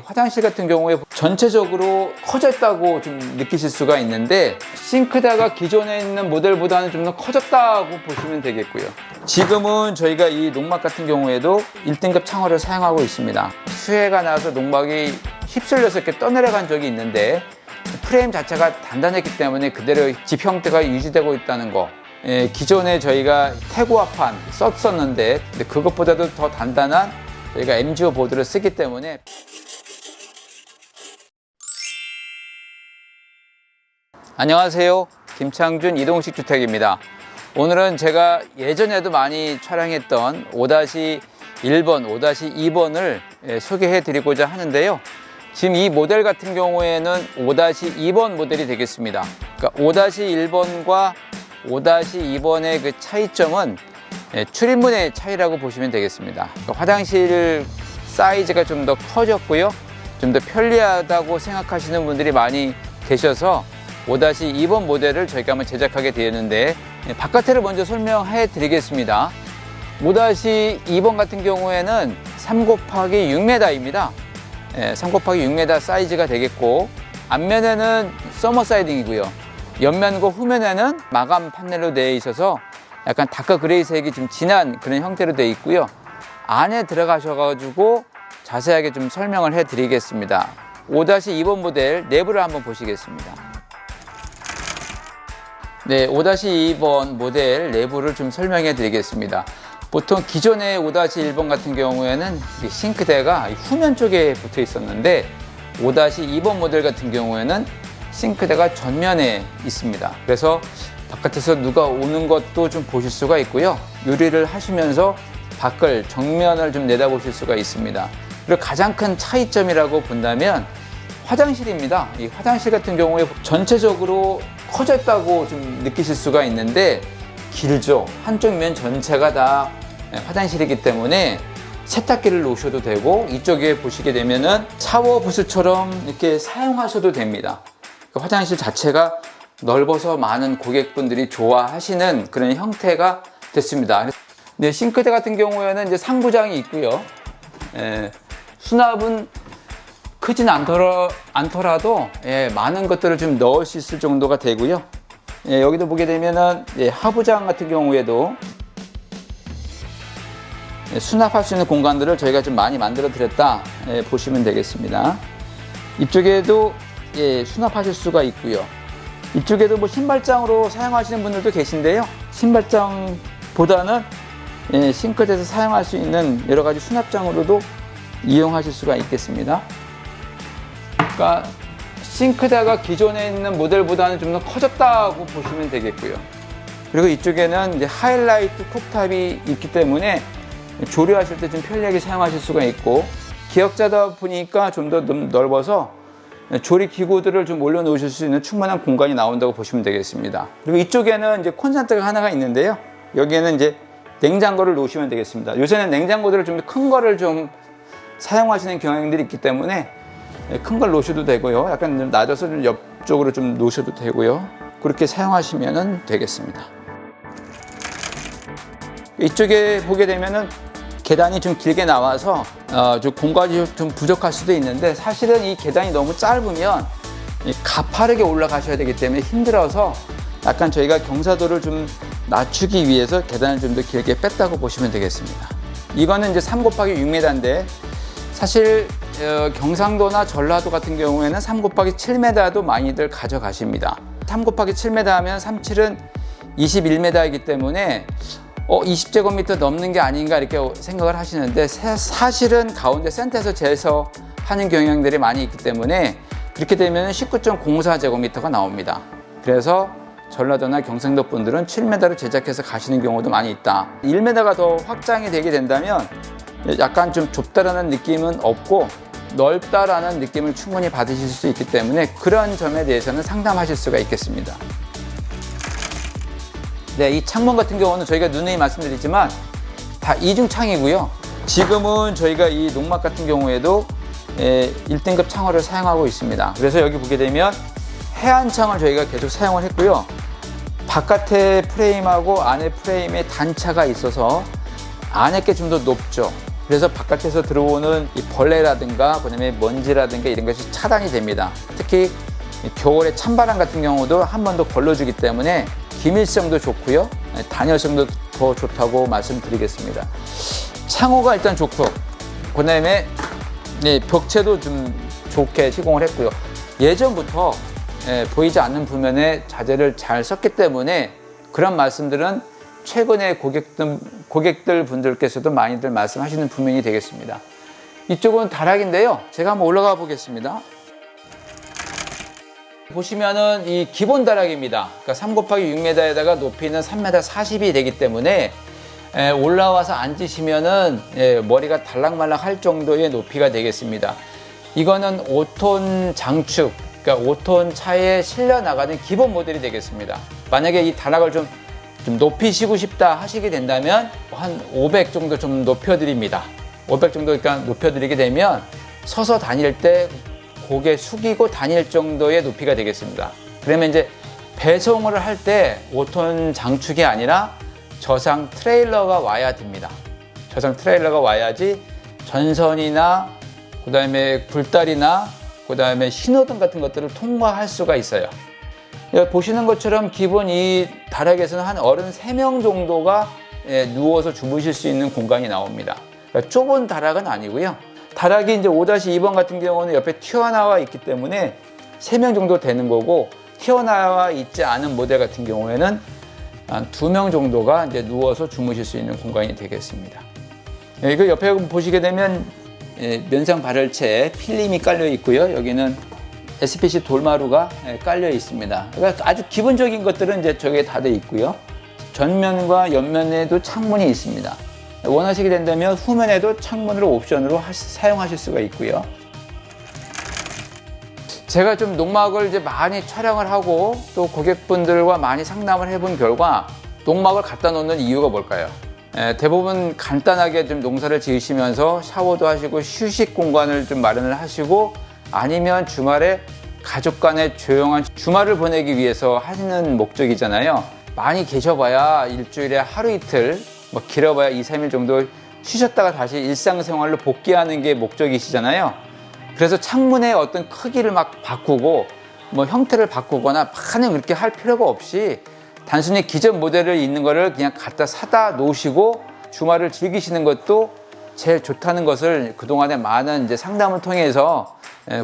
화장실 같은 경우에 전체적으로 커졌다고 좀 느끼실 수가 있는데 싱크대가 기존에 있는 모델보다는 좀 더 커졌다고 보시면 되겠고요. 지금은 저희가 이 농막 같은 경우에도 1등급 창호를 사용하고 있습니다. 수해가 나서 농막이 휩쓸려서 이렇게 떠내려간 적이 있는데 프레임 자체가 단단했기 때문에 그대로 집 형태가 유지되고 있다는 거. 기존에 저희가 태고화판 썼었는데 그것보다도 더 단단한 저희가 MGO 보드를 쓰기 때문에 안녕하세요. 김창준 이동식 주택입니다. 오늘은 제가 예전에도 많이 촬영했던 5-1번, 5-2번을 소개해 드리고자 하는데요. 지금 이 모델 같은 경우에는 5-2번 모델이 되겠습니다. 그러니까 5-1번과 5-2번의 그 차이점은 출입문의 차이라고 보시면 되겠습니다. 그러니까 화장실 사이즈가 좀 더 커졌고요. 좀 더 편리하다고 생각하시는 분들이 많이 계셔서 5-2번 모델을 저희가 한번 제작하게 되었는데 바깥을 먼저 설명해 드리겠습니다. 5-2번 같은 경우에는 3×6m입니다. 3×6m 사이즈가 되겠고 앞면에는 서머 사이딩이고요. 옆면과 후면에는 마감 판넬로 되어 있어서 약간 다크 그레이색이 좀 진한 그런 형태로 되어 있고요. 안에 들어가셔가지고 자세하게 좀 설명을 해 드리겠습니다. 5-2번 모델 내부를 한번 보시겠습니다. 네, 5-2번 모델 내부를 좀 설명해 드리겠습니다. 보통 기존의 5-1번 같은 경우에는 싱크대가 후면 쪽에 붙어 있었는데 5-2번 모델 같은 경우에는 싱크대가 전면에 있습니다. 그래서 바깥에서 누가 오는 것도 좀 보실 수가 있고요. 요리를 하시면서 밖을 정면을 좀 내다보실 수가 있습니다. 그리고 가장 큰 차이점이라고 본다면 화장실입니다. 이 화장실 같은 경우에 전체적으로 커졌다고 좀 느끼실 수가 있는데 길죠. 한쪽 면 전체가 다 화장실이기 때문에 세탁기를 놓으셔도 되고 이쪽에 보시게 되면은 샤워 부스처럼 이렇게 사용하셔도 됩니다. 화장실 자체가 넓어서 많은 고객분들이 좋아하시는 그런 형태가 됐습니다. 네, 싱크대 같은 경우에는 이제 상부장이 있고요. 수납은 크진 않더라도 많은 것들을 좀 넣을 수 있을 정도가 되고요. 여기도 보게 되면은 하부장 같은 경우에도 수납할 수 있는 공간들을 저희가 좀 많이 만들어 드렸다 보시면 되겠습니다. 이쪽에도 수납하실 수가 있고요. 이쪽에도 뭐 신발장으로 사용하시는 분들도 계신데요. 신발장보다는 싱크대에서 사용할 수 있는 여러 가지 수납장으로도 이용하실 수가 있겠습니다. 그러니까 싱크대가 기존에 있는 모델보다는 좀 더 커졌다고 보시면 되겠고요. 그리고 이쪽에는 이제 하이라이트 쿡탑이 있기 때문에 조리하실 때 좀 편리하게 사용하실 수가 있고 기역자다 보니까 좀 더 넓어서 조리 기구들을 좀 올려놓으실 수 있는 충분한 공간이 나온다고 보시면 되겠습니다. 그리고 이쪽에는 이제 콘센트가 하나가 있는데요. 여기에는 이제 냉장고를 놓으시면 되겠습니다. 요새는 냉장고들을 좀 큰 거를 좀 사용하시는 경향들이 있기 때문에 큰 걸 놓으셔도 되고요. 약간 좀 낮아서 좀 옆쪽으로 좀 놓으셔도 되고요. 그렇게 사용하시면 되겠습니다. 이쪽에 보게 되면은 계단이 좀 길게 나와서 좀 공간이 좀 부족할 수도 있는데 사실은 이 계단이 너무 짧으면 가파르게 올라가셔야 되기 때문에 힘들어서 약간 저희가 경사도를 좀 낮추기 위해서 계단을 좀 더 길게 뺐다고 보시면 되겠습니다. 이거는 이제 3×6m인데 사실 경상도나 전라도 같은 경우에는 3×7m도 많이들 가져가십니다. 3×7m 하면 37은 21m이기 때문에 20제곱미터 넘는 게 아닌가 이렇게 생각을 하시는데 사실은 가운데 센터에서 재서 하는 경향들이 많이 있기 때문에 그렇게 되면 19.04제곱미터가 나옵니다. 그래서 전라도나 경상도 분들은 7m로 제작해서 가시는 경우도 많이 있다. 1m가 더 확장이 되게 된다면 약간 좀 좁다라는 느낌은 없고 넓다라는 느낌을 충분히 받으실 수 있기 때문에 그런 점에 대해서는 상담하실 수가 있겠습니다. 네, 이 창문 같은 경우는 저희가 누누이 말씀드리지만 다 이중창이고요. 지금은 저희가 이 농막 같은 경우에도 1등급 창호를 사용하고 있습니다. 그래서 여기 보게 되면 해안창을 저희가 계속 사용을 했고요. 바깥의 프레임하고 안의 프레임에 단차가 있어서 안에 게 좀 더 높죠. 그래서 바깥에서 들어오는 이 벌레라든가 그다음에 먼지라든가 이런 것이 차단이 됩니다. 특히 겨울에 찬바람 같은 경우도 한 번 더 걸러주기 때문에 기밀성도 좋고요, 단열성도 더 좋다고 말씀드리겠습니다. 창호가 일단 좋고, 그다음에 벽체도 좀 좋게 시공을 했고요. 예전부터 보이지 않는 부면에 자재를 잘 썼기 때문에 그런 말씀들은 최근에 고객들 분들께서도 많이들 말씀하시는 부면이 되겠습니다. 이쪽은 다락인데요. 제가 한번 올라가 보겠습니다. 보시면은 이 기본 다락입니다. 그러니까 3 곱하기 6m에다가 높이는 3m 40이 되기 때문에 올라와서 앉으시면은 머리가 달락말락 할 정도의 높이가 되겠습니다. 이거는 5톤 장축, 그러니까 5톤 차에 실려 나가는 기본 모델이 되겠습니다. 만약에 이 다락을 좀 높이시고 싶다 하시게 된다면 한 500 정도 좀 높여드립니다. 500 정도 그러니까 높여드리게 되면 서서 다닐 때 고개 숙이고 다닐 정도의 높이가 되겠습니다. 그러면 이제 배송을 할 때 5톤 장축이 아니라 저상 트레일러가 와야 됩니다. 저상 트레일러가 와야지 전선이나 그다음에 굴다리나 그다음에 신호등 같은 것들을 통과할 수가 있어요. 보시는 것처럼 기본 이 다락에서는 한 어른 3명 정도가 누워서 주무실 수 있는 공간이 나옵니다. 그러니까 좁은 다락은 아니고요. 다락이 이제 5-2번 같은 경우는 옆에 튀어나와 있기 때문에 3명 정도 되는 거고, 튀어나와 있지 않은 모델 같은 경우에는 한 2명 정도가 이제 누워서 주무실 수 있는 공간이 되겠습니다. 이거 옆에 보시게 되면 면상 발열체 필름이 깔려 있고요. 여기는 SPC 돌마루가 깔려 있습니다. 그러니까 아주 기본적인 것들은 이제 저게 다 돼 있고요. 전면과 옆면에도 창문이 있습니다. 원하시게 된다면 후면에도 창문으로 옵션으로 사용하실 수가 있고요. 제가 좀 농막을 이제 많이 촬영을 하고 또 고객분들과 많이 상담을 해본 결과 농막을 갖다 놓는 이유가 뭘까요? 대부분 간단하게 좀 농사를 지으시면서 샤워도 하시고 휴식 공간을 좀 마련을 하시고, 아니면 주말에 가족 간의 조용한 주말을 보내기 위해서 하시는 목적이잖아요. 많이 계셔봐야 일주일에 하루 이틀, 뭐 길어봐야 2-3일 정도 쉬셨다가 다시 일상생활로 복귀하는 게 목적이시잖아요. 그래서 창문의 어떤 크기를 막 바꾸고 뭐 형태를 바꾸거나 많이 그렇게 할 필요가 없이 단순히 기존 모델을 있는 거를 그냥 갖다 사다 놓으시고 주말을 즐기시는 것도 제일 좋다는 것을 그동안에 많은 이제 상담을 통해서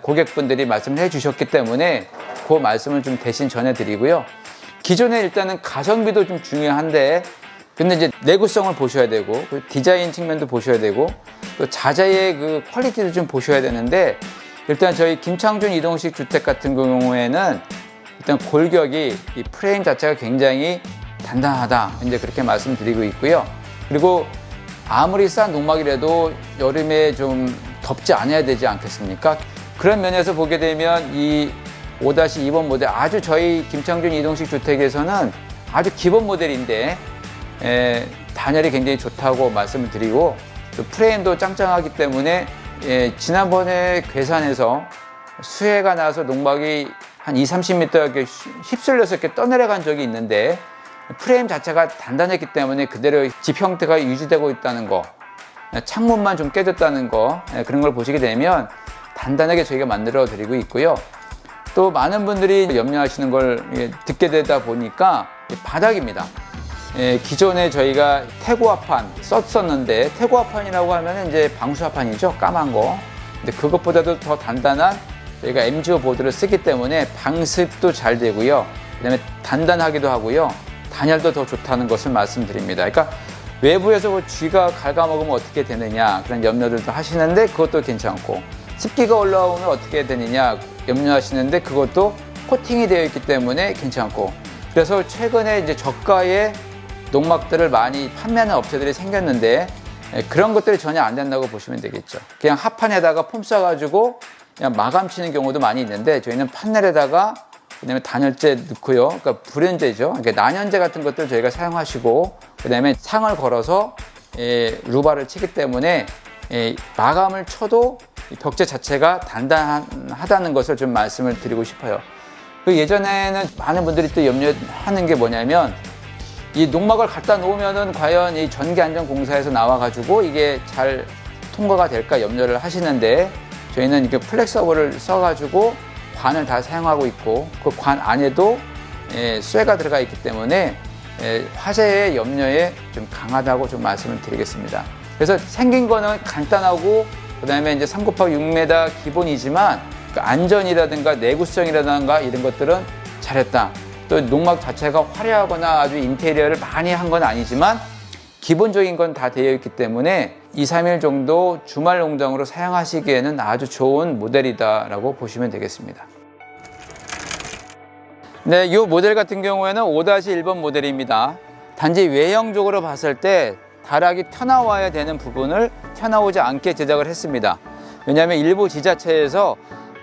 고객분들이 말씀을 해 주셨기 때문에 그 말씀을 좀 대신 전해드리고요. 기존에 일단은 가성비도 좀 중요한데, 근데 이제 내구성을 보셔야 되고 디자인 측면도 보셔야 되고 또 자재의 그 퀄리티도 좀 보셔야 되는데, 일단 저희 김창준 이동식 주택 같은 경우에는 일단 골격이 이 프레임 자체가 굉장히 단단하다, 이제 그렇게 말씀드리고 있고요. 그리고 아무리 싼 농막이라도 여름에 좀 덥지 않아야 되지 않겠습니까? 그런 면에서 보게 되면 이 5-2번 모델, 아주 저희 김창준 이동식 주택에서는 아주 기본 모델인데 단열이 굉장히 좋다고 말씀을 드리고, 또 프레임도 짱짱하기 때문에 지난번에 괴산에서 수해가 나서 농막이 한 20-30m 이렇게 휩쓸려서 이렇게 떠내려간 적이 있는데 프레임 자체가 단단했기 때문에 그대로 집 형태가 유지되고 있다는 거, 창문만 좀 깨졌다는 거, 그런 걸 보시게 되면 단단하게 저희가 만들어 드리고 있고요. 또 많은 분들이 염려하시는 걸 듣게 되다 보니까 바닥입니다. 기존에 저희가 태고화판 썼었는데, 태고화판이라고 하면 이제 방수화판이죠, 까만 거. 근데 그것보다도 더 단단한 저희가 MGO 보드를 쓰기 때문에 방습도 잘 되고요. 그다음에 단단하기도 하고요. 단열도 더 좋다는 것을 말씀드립니다. 그러니까 외부에서 뭐 쥐가 갉아먹으면 어떻게 되느냐, 그런 염려들도 하시는데 그것도 괜찮고, 습기가 올라오면 어떻게 되느냐 염려하시는데 그것도 코팅이 되어 있기 때문에 괜찮고, 그래서 최근에 이제 저가의 농막들을 많이 판매하는 업체들이 생겼는데 그런 것들이 전혀 안 된다고 보시면 되겠죠. 그냥 합판에다가 폼 쏴가지고 그냥 마감 치는 경우도 많이 있는데, 저희는 판넬에다가 그다음에 단열재 넣고요. 그러니까 불연재죠. 그러니까 난연재 같은 것들 저희가 사용하시고, 그다음에 상을 걸어서 루바를 치기 때문에 마감을 쳐도 벽체 자체가 단단하다는 것을 좀 말씀을 드리고 싶어요. 예전에는 많은 분들이 또 염려하는 게 뭐냐면, 이 농막을 갖다 놓으면은 과연 이 전기안전공사에서 나와가지고 이게 잘 통과가 될까 염려를 하시는데, 저희는 이렇게 플렉서블을 써가지고 관을 다 사용하고 있고, 그 관 안에도 쇠가 들어가 있기 때문에 화재의 염려에 좀 강하다고 좀 말씀을 드리겠습니다. 그래서 생긴 거는 간단하고, 그 다음에 이제 3곱하기6m 기본이지만 그 안전이라든가 내구성이라든가 이런 것들은 잘했다. 또 농막 자체가 화려하거나 아주 인테리어를 많이 한 건 아니지만 기본적인 건 다 되어 있기 때문에 2, 3일 정도 주말 농장으로 사용하시기에는 아주 좋은 모델이다라고 보시면 되겠습니다. 네, 이 모델 같은 경우에는 5-1번 모델입니다. 단지 외형적으로 봤을 때 다락이 튀어나와야 되는 부분을 튀어나오지 않게 제작을 했습니다. 왜냐하면 일부 지자체에서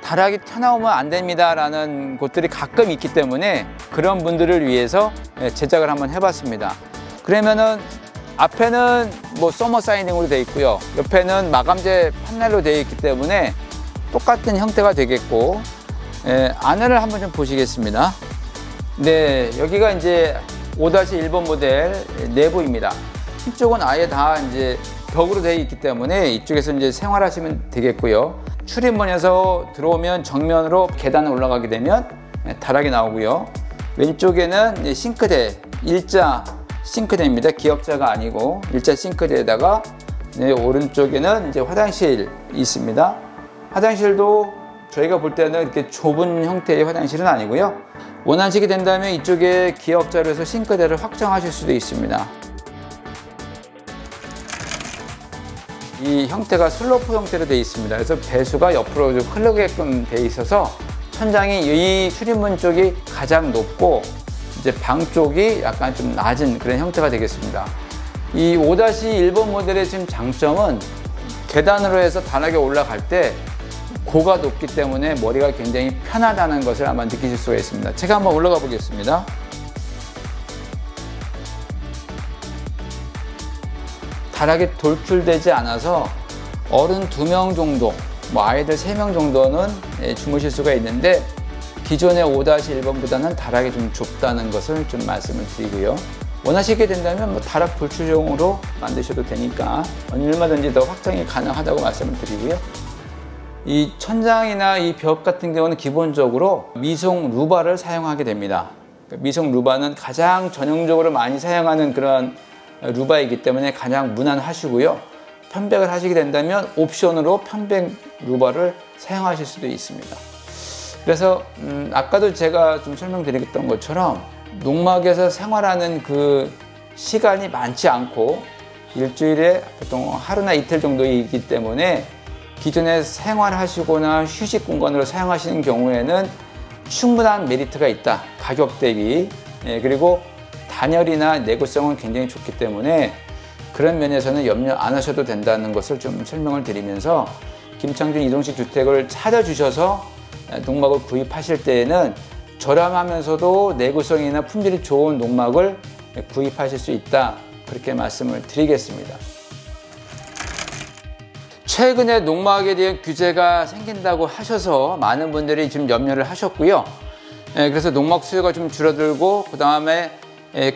다락이 튀어나오면 안 됩니다 라는 곳들이 가끔 있기 때문에 그런 분들을 위해서 제작을 한번 해봤습니다. 그러면은 앞에는 뭐 서머 사이딩으로 되어 있고요, 옆에는 마감재 판넬로 되어 있기 때문에 똑같은 형태가 되겠고, 안을 한번 좀 보시겠습니다. 네, 여기가 이제 5-1번 모델 내부입니다. 이쪽은 아예 다 이제 벽으로 되어 있기 때문에 이쪽에서 이제 생활하시면 되겠고요. 출입문에서 들어오면 정면으로 계단을 올라가게 되면 다락이 나오고요. 왼쪽에는 이제 싱크대, 일자 싱크대입니다. 기역자가 아니고 일자 싱크대에다가, 오른쪽에는 이제 화장실이 있습니다. 화장실도 저희가 볼 때는 이렇게 좁은 형태의 화장실은 아니고요. 원하시게 된다면 이쪽에 기역자로 해서 싱크대를 확장하실 수도 있습니다. 이 형태가 슬로프 형태로 되어 있습니다. 그래서 배수가 옆으로 좀 흐르게끔 되어 있어서 천장이 이 출입문 쪽이 가장 높고 이제 방 쪽이 약간 좀 낮은 그런 형태가 되겠습니다. 이 5-1번 모델의 지금 장점은 계단으로 해서 다락에 올라갈 때 고가 높기 때문에 머리가 굉장히 편하다는 것을 아마 느끼실 수가 있습니다. 제가 한번 올라가 보겠습니다. 다락이 돌출되지 않아서 어른 2명 정도, 뭐 아이들 3명 정도는 주무실 수가 있는데, 기존의 5-1번보다는 다락이 좀 좁다는 것을 좀 말씀을 드리고요. 원하시게 된다면 뭐 다락 돌출용으로 만드셔도 되니까 얼마든지 더 확장이 가능하다고 말씀을 드리고요. 이 천장이나 이 벽 같은 경우는 기본적으로 미송 루바를 사용하게 됩니다. 미송 루바는 가장 전형적으로 많이 사용하는 그런 루바이기 때문에 가장 무난하시고요. 편백을 하시게 된다면 옵션으로 편백 루바를 사용하실 수도 있습니다. 그래서 아까도 제가 좀 설명드렸던 것처럼 농막에서 생활하는 그 시간이 많지 않고 일주일에 보통 하루나 이틀 정도이기 때문에 기존에 생활하시거나 휴식 공간으로 사용하시는 경우에는 충분한 메리트가 있다. 가격 대비. 그리고 단열이나 내구성은 굉장히 좋기 때문에 그런 면에서는 염려 안 하셔도 된다는 것을 좀 설명을 드리면서, 김창준 이동식 주택을 찾아주셔서 농막을 구입하실 때에는 저렴하면서도 내구성이나 품질이 좋은 농막을 구입하실 수 있다, 그렇게 말씀을 드리겠습니다. 최근에 농막에 대한 규제가 생긴다고 하셔서 많은 분들이 지금 염려를 하셨고요. 그래서 농막 수요가 좀 줄어들고 그 다음에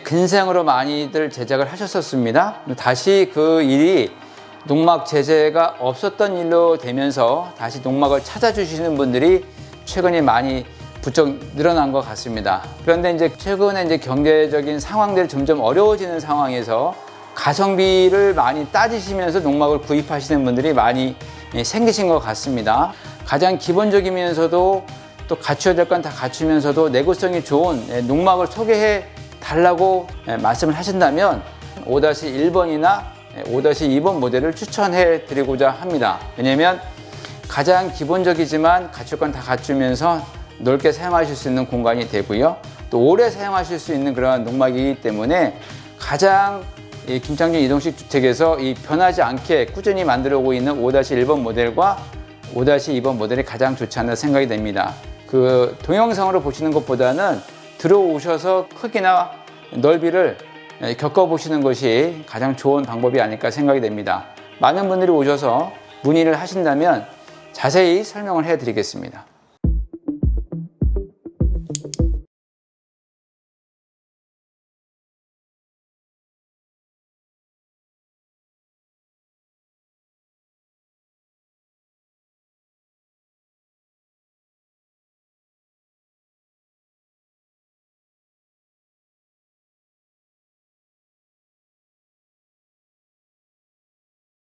근생으로 많이들 제작을 하셨었습니다. 다시 그 일이 농막 제재가 없었던 일로 되면서 다시 농막을 찾아주시는 분들이 최근에 많이 부쩍 늘어난 것 같습니다. 그런데 이제 최근에 이제 경제적인 상황들이 점점 어려워지는 상황에서 가성비를 많이 따지시면서 농막을 구입하시는 분들이 많이 생기신 것 같습니다. 가장 기본적이면서도 또 갖춰야 될 건 다 갖추면서도 내구성이 좋은 농막을 소개해 달라고 말씀을 하신다면 5-1번이나 5-2번 모델을 추천해 드리고자 합니다. 왜냐하면 가장 기본적이지만 갖출 건 다 갖추면서 넓게 사용하실 수 있는 공간이 되고요. 또 오래 사용하실 수 있는 그런 농막이기 때문에 가장 김창준 이동식 주택에서 이 변하지 않게 꾸준히 만들어 오고 있는 5-1번 모델과 5-2번 모델이 가장 좋지 않나 생각이 됩니다. 그 동영상으로 보시는 것보다는 들어오셔서 크기나 넓이를 겪어보시는 것이 가장 좋은 방법이 아닐까 생각이 됩니다. 많은 분들이 오셔서 문의를 하신다면 자세히 설명을 해드리겠습니다.